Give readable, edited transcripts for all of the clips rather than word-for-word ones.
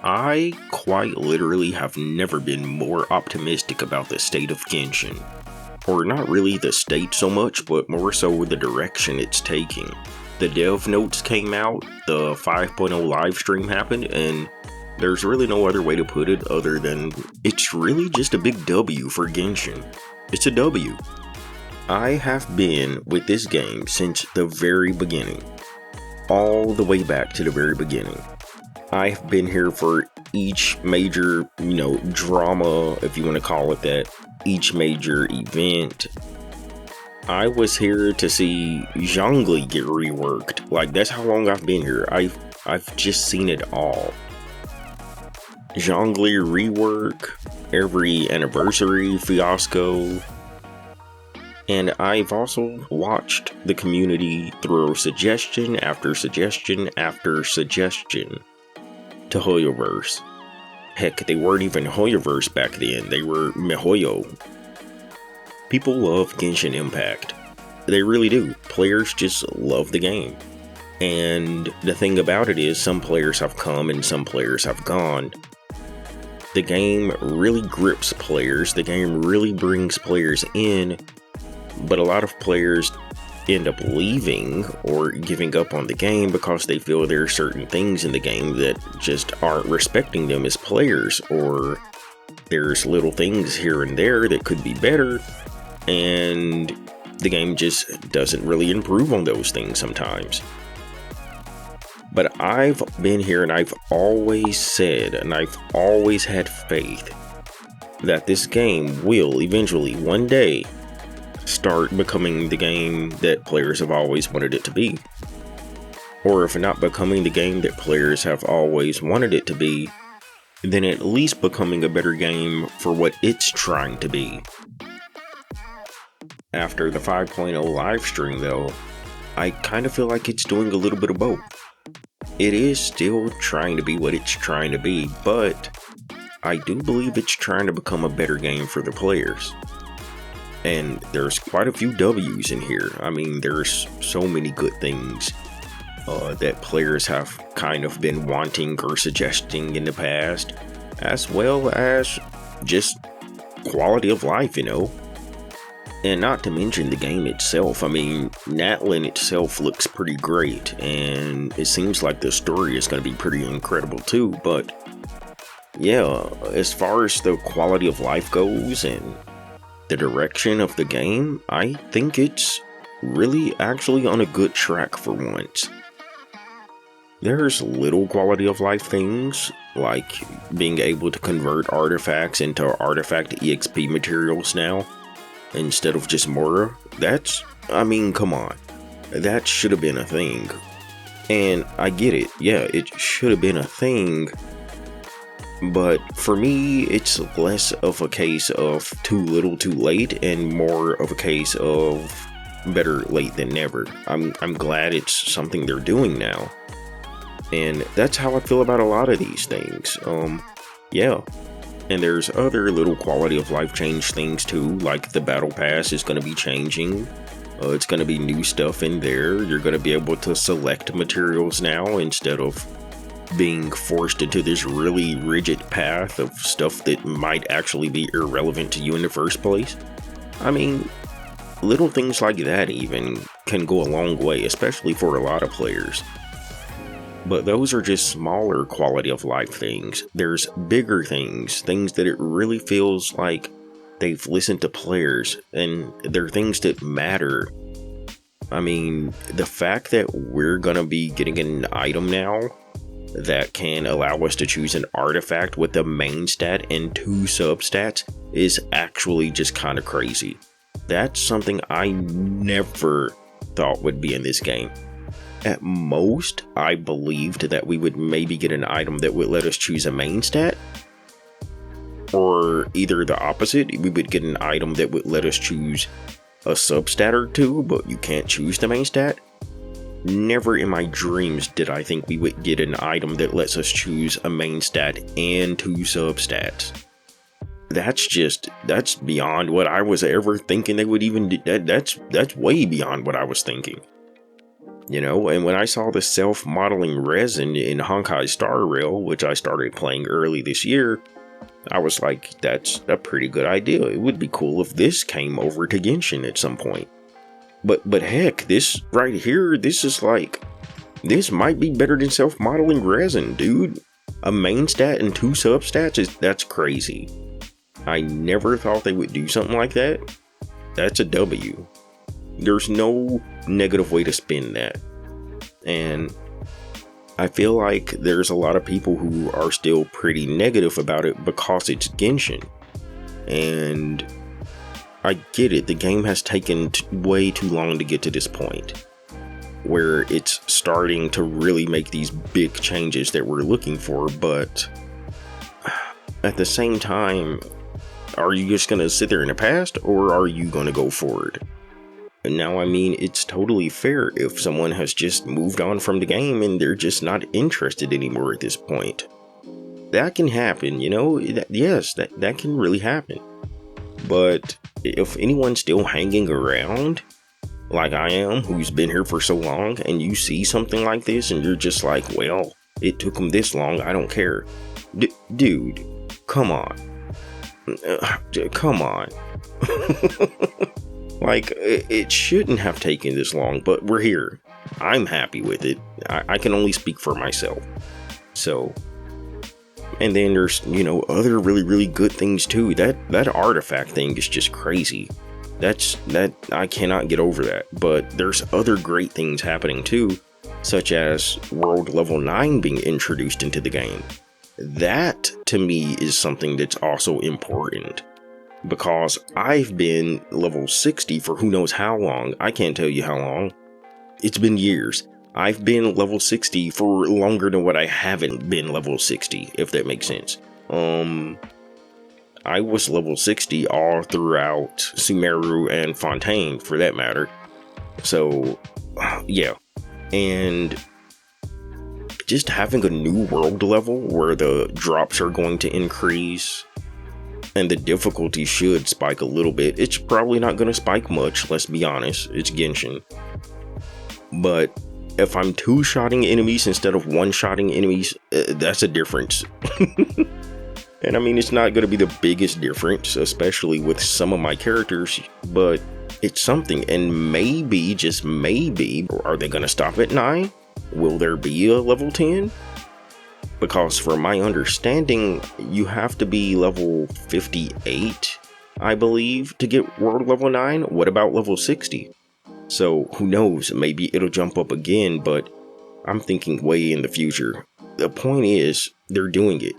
I quite literally have never been more optimistic about the state of Genshin. Or not really the state so much, but more so the direction it's taking. The dev notes came out, the 5.0 livestream happened, and there's really no other way to put it other than it's really just a big W for Genshin. It's a W. I have been with this game since the very beginning. All the way back to the very beginning. I've been here for each major, drama, if you want to call it that, each major event. I was here to see Zhongli get reworked. Like, that's how long I've been here. I've just seen it all. Zhongli rework, every anniversary fiasco. And I've also watched the community throw suggestion after suggestion after suggestion to Hoyoverse. Heck, they weren't even Hoyoverse back then, they were Mihoyo. People love Genshin Impact. They really do. Players just love the game. And the thing about it is, some players have come and some players have gone. The game really grips players, the game really brings players in, but a lot of players end up leaving or giving up on the game because they feel there are certain things in the game that just aren't respecting them as players, or there's little things here and there that could be better, and the game just doesn't really improve on those things sometimes. But I've been here and I've always said, and I've always had faith that this game will eventually, one day, start becoming the game that players have always wanted it to be. Or if not becoming the game that players have always wanted it to be, then at least becoming a better game for what it's trying to be. After the 5.0 live stream though, I kind of feel like it's doing a little bit of both. It is still trying to be what it's trying to be, but I do believe it's trying to become a better game for the players. And there's quite a few W's in here. I mean, there's so many good things that players have kind of been wanting or suggesting in the past, as well as just quality of life, And not to mention the game itself. I mean, Natlan itself looks pretty great, and it seems like the story is going to be pretty incredible too. But yeah, as far as the quality of life goes and the direction of the game, I think it's really actually on a good track for once. There's little quality of life things, like being able to convert artifacts into artifact EXP materials now, instead of just Mora. Come on. That should have been a thing. And I get it, yeah, it should have been a thing. But for me, it's less of a case of too little too late and more of a case of better late than never. I'm glad it's something they're doing now. And that's how I feel about a lot of these things. Yeah. And there's other little quality of life change things too, like the battle pass is going to be changing. It's going to be new stuff in there. You're going to be able to select materials now instead of being forced into this really rigid path of stuff that might actually be irrelevant to you in the first place. I mean, little things like that even can go a long way, especially for a lot of players. But those are just smaller quality of life things. There's bigger things that it really feels like they've listened to players, and they're things that matter. I mean, the fact that we're gonna be getting an item now that can allow us to choose an artifact with the main stat and 2 substats is actually just kind of crazy. That's something I never thought would be in this game. At most, I believed that we would maybe get an item that would let us choose a main stat, or either the opposite, we would get an item that would let us choose a substat or 2, but you can't choose the main stat. Never in my dreams did I think we would get an item that lets us choose a main stat and 2 substats. That's beyond what I was ever thinking they would even do. That's way beyond what I was thinking. You know, and when I saw the self-modeling resin in Honkai Star Rail, which I started playing early this year, I was like, that's a pretty good idea. It would be cool if this came over to Genshin at some point. But heck, this right here, this might be better than self-modeling resin, dude. A main stat and 2 substats, that's crazy. I never thought they would do something like that. That's a W. There's no negative way to spin that. And I feel like there's a lot of people who are still pretty negative about it because it's Genshin. And I get it, the game has taken way too long to get to this point where it's starting to really make these big changes that we're looking for, but at the same time, are you just gonna sit there in the past, or are you gonna go forward? And now, I mean, it's totally fair if someone has just moved on from the game and they're just not interested anymore at this point. That can happen, you know? Yes, that can really happen. But if anyone's still hanging around, like I am, who's been here for so long, and you see something like this and you're just like, well, it took them this long, I don't care. Dude, come on. Come on. Like, it shouldn't have taken this long, but we're here. I'm happy with it. I can only speak for myself. So, and then there's, you know, other really, really good things too. That artifact thing is just crazy. That I cannot get over that. But there's other great things happening too, such as world level 9 being introduced into the game. That to me is something that's also important, because I've been level 60 for who knows how long. I can't tell you how long. It's been years. I've been level 60 for longer than what I haven't been level 60, if that makes sense. I was level 60 all throughout Sumeru and Fontaine, for that matter. So, yeah. And just having a new world level where the drops are going to increase and the difficulty should spike a little bit. It's probably not going to spike much, let's be honest. It's Genshin. But if I'm 2-shotting enemies instead of 1-shotting enemies, that's a difference. And I mean, it's not going to be the biggest difference, especially with some of my characters, but it's something. And maybe, just maybe, are they going to stop at 9? Will there be a level 10? Because from my understanding, you have to be level 58, I believe, to get world level 9. What about level 60? So who knows, maybe it'll jump up again, but I'm thinking way in the future. The point is, they're doing it.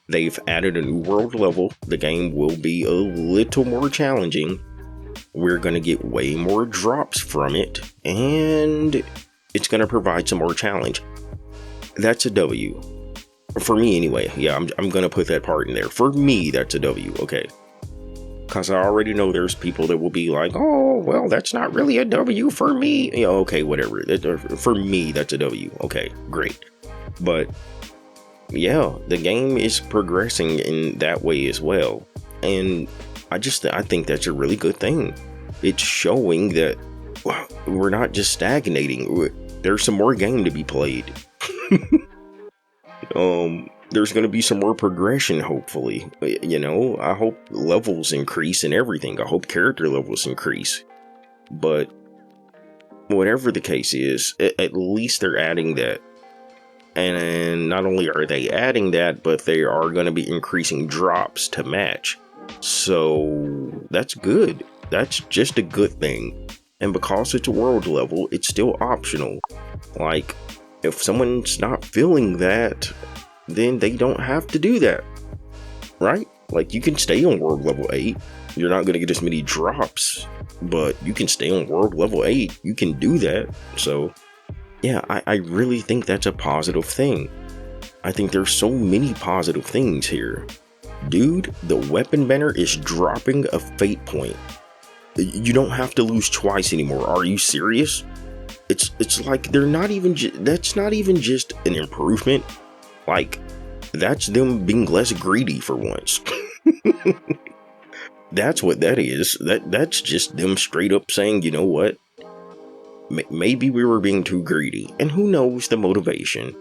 They've added a new world level. The game will be a little more challenging. We're going to get way more drops from it, and it's going to provide some more challenge. That's a W. For me anyway. Yeah, I'm going to put that part in there. For me, that's a W, okay. Because I already know there's people that will be like, oh, well, that's not really a W for me. Yeah, okay, whatever. For me, that's a W. Okay, great. But yeah, the game is progressing in that way as well. And I think that's a really good thing. It's showing that we're not just stagnating. There's some more game to be played. There's going to be some more progression, hopefully. You know, I hope levels increase and everything. I hope character levels increase. But whatever the case is, at least they're adding that. And not only are they adding that, but they are going to be increasing drops to match. So that's good. That's just a good thing. And because it's a world level, it's still optional. Like, if someone's not feeling that, then they don't have to do that. Right? Like, you can stay on world level 8. You're not going to get as many drops, but you can stay on world level 8. You can do that. So yeah, I really think that's a positive thing. I think there's so many positive things here. Dude, the weapon banner is dropping a fate point. You don't have to lose twice anymore. Are you serious? It's like they're not even that's not even just an improvement. Like, that's them being less greedy for once. That's what that is. That's just them straight up saying, you know what? maybe we were being too greedy, and who knows the motivation.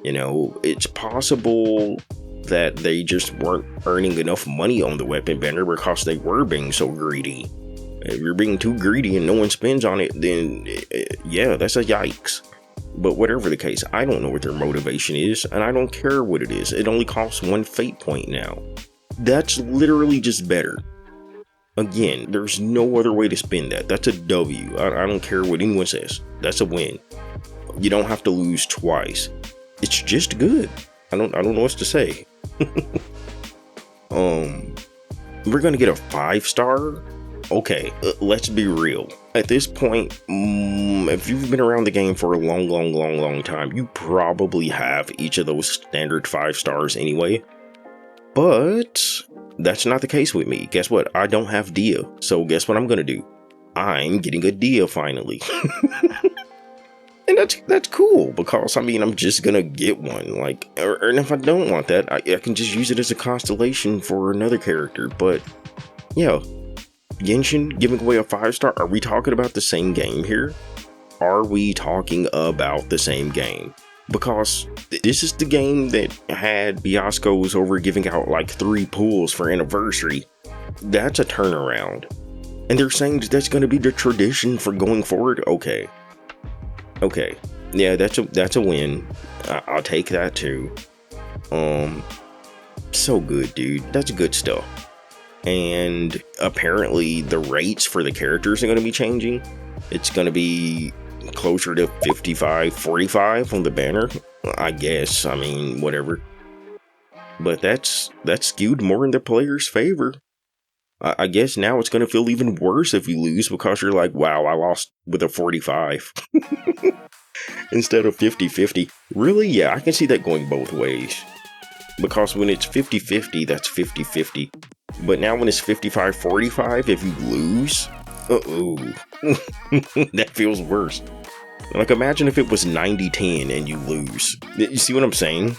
You know, it's possible that they just weren't earning enough money on the weapon banner because they were being so greedy. If you're being too greedy and no one spends on it, then yeah, that's a yikes. But whatever the case, I don't know what their motivation is, and I don't care what it is. It only costs 1 fate point now. That's literally just better. Again, there's no other way to spend that. That's a W. I don't care what anyone says. That's a win. You don't have to lose twice. It's just good. I don't know what to say. We're gonna get a 5-star. Okay, let's be real. At this point, if you've been around the game for a long time, you probably have each of those standard 5 stars anyway. But that's not the case with me. Guess what? I don't have Dia. So guess what I'm gonna do? I'm getting a Dia finally. And that's cool, because I mean, I'm just gonna get one. Like, and if I don't want that, I can just use it as a constellation for another character. But yeah, Genshin giving away a 5-star. Are we talking about the same game here? Are we talking about the same game? Because this is the game that had Biosco's over giving out like 3 pools for anniversary. That's a turnaround. And they're saying that's going to be the tradition for going forward. Okay. Yeah, that's a win. I'll take that too. So good, dude. That's good stuff. And apparently the rates for the characters are going to be changing. It's going to be closer to 55-45 on the banner, I guess. I mean, whatever. But that's skewed more in the player's favor. I guess now it's going to feel even worse if you lose, because you're like, wow, I lost with a 45 instead of 50-50. Really? Yeah, I can see that going both ways. Because when it's 50-50, that's 50-50. But now when it's 55-45, if you lose, that feels worse. Like, imagine if it was 90-10 and you lose. You see what I'm saying?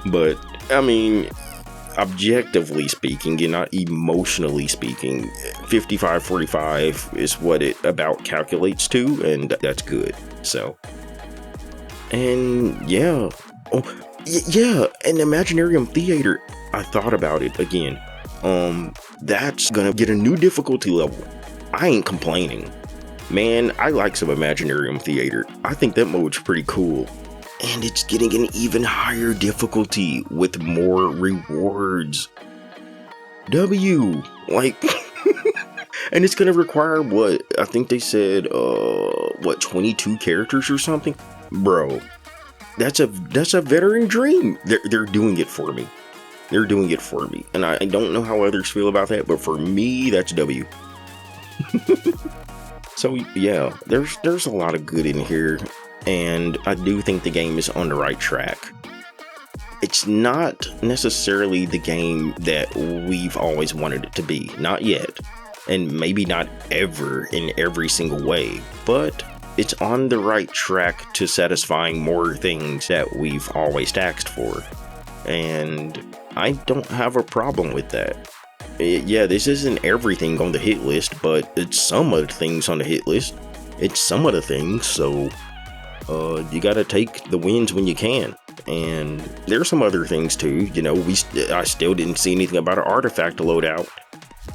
But, I mean, objectively speaking and not emotionally speaking, 55-45 is what it about calculates to, and that's good. So, and yeah. Yeah, an Imaginarium Theater. I thought about it again. That's gonna get a new difficulty level. I ain't complaining. Man, I like some Imaginarium Theater. I think that mode's pretty cool. And it's getting an even higher difficulty with more rewards. W. Like, and it's gonna require what? I think they said, 22 characters or something? Bro, that's a veteran dream. They're doing it for me. They're doing it for me. And I don't know how others feel about that, but for me, that's W. So yeah, there's a lot of good in here, and I do think the game is on the right track. It's not necessarily the game that we've always wanted it to be, not yet, and maybe not ever in every single way, but it's on the right track to satisfying more things that we've always asked for, and I don't have a problem with that. Yeah, this isn't everything on the hit list, but it's some of the things on the hit list. It's some of the things, so you gotta take the wins when you can. And there's some other things too. You know, I still didn't see anything about an artifact loadout.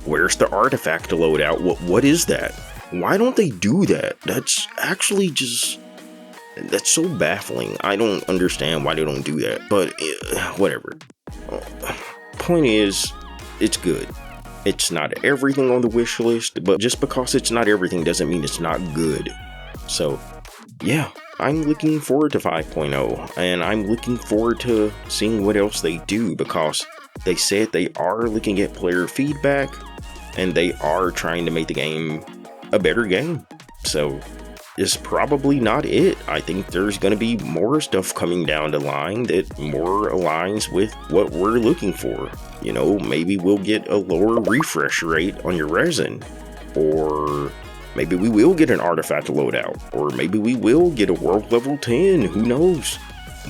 Where's the artifact loadout? What is that? Why don't they do that? That's actually that's so baffling. I don't understand why they don't do that, but whatever. Point is, it's good. It's not everything on the wish list, but just because it's not everything doesn't mean it's not good. So, yeah, I'm looking forward to 5.0, and I'm looking forward to seeing what else they do, because they said they are looking at player feedback, and they are trying to make the game a better game. So, it's probably not it. I think there's going to be more stuff coming down the line that more aligns with what we're looking for. You know, maybe we'll get a lower refresh rate on your resin, or maybe we will get an artifact loadout, or maybe we will get a world level 10, who knows?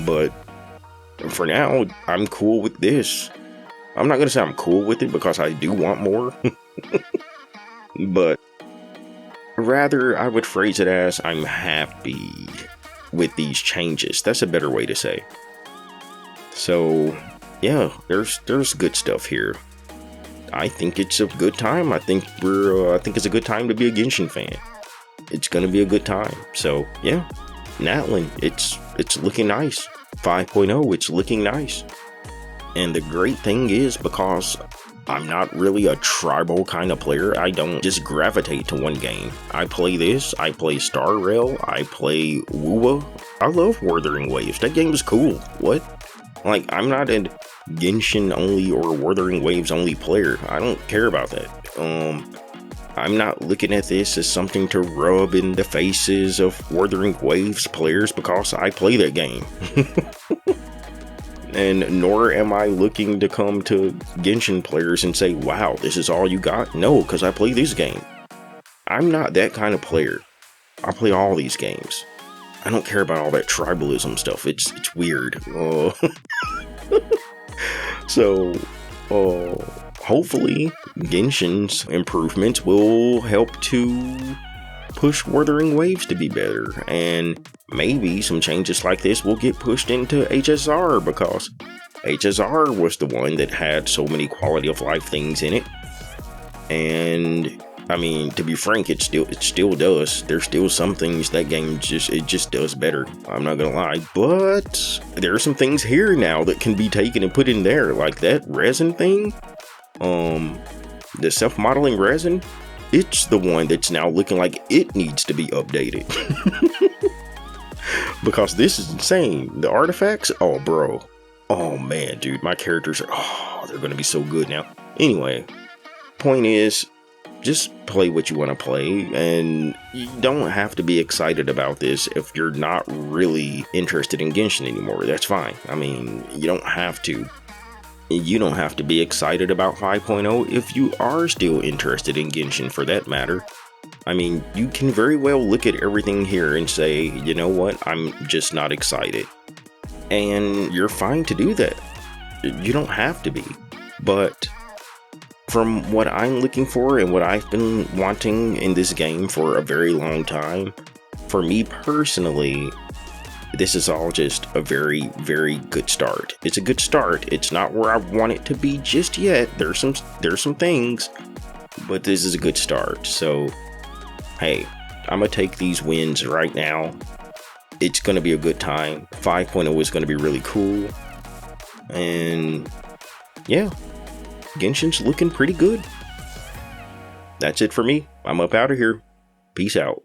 But for now, I'm cool with this. I'm not going to say I'm cool with it, because I do want more, but Rather, I would phrase it as I'm happy with these changes. That's a better way to say. So, yeah, there's good stuff here. I think it's a good time. I think it's a good time to be a Genshin fan. It's gonna be a good time. So yeah, Natlan, it's looking nice. 5.0, it's looking nice. And the great thing is, because I'm not really a tribal kind of player, I don't just gravitate to one game. I play this, I play Star Rail, I play Wuwa. I love Wuthering Waves. That game is cool. What? Like, I'm not a Genshin only or Wuthering Waves only player. I don't care about that. I'm not looking at this as something to rub in the faces of Wuthering Waves players because I play that game. And nor am I looking to come to Genshin players and say, wow, this is all you got? No, because I play this game. I'm not that kind of player. I play all these games. I don't care about all that tribalism stuff. It's weird. So, hopefully, Genshin's improvements will help to push Wuthering Waves to be better, and maybe some changes like this will get pushed into HSR, because HSR was the one that had so many quality of life things in it. And I mean, to be frank, it still does. There's still some things that game just does better. I'm not gonna lie, but there are some things here now that can be taken and put in there, like that resin thing. The self-modeling resin. It's the one that's now looking like it needs to be updated. Because this is insane. The artifacts, oh bro. Oh man, dude, my characters are, they're gonna be so good now. Anyway, point is, just play what you want to play, and you don't have to be excited about this if you're not really interested in Genshin anymore. That's fine. I mean, you don't have to. You don't have to be excited about 5.0 if you are still interested in Genshin, for that matter. I mean, you can very well look at everything here and say, you know what, I'm just not excited. And you're fine to do that. You don't have to be. But from what I'm looking for and what I've been wanting in this game for a very long time, for me personally, this is all just a very, very good start. It's a good start. It's not where I want it to be just yet. There's some things, but this is a good start. So, hey, I'm gonna take these wins right now. It's gonna be a good time. 5.0 is gonna be really cool. And yeah, Genshin's looking pretty good. That's it for me. I'm up out of here. Peace out.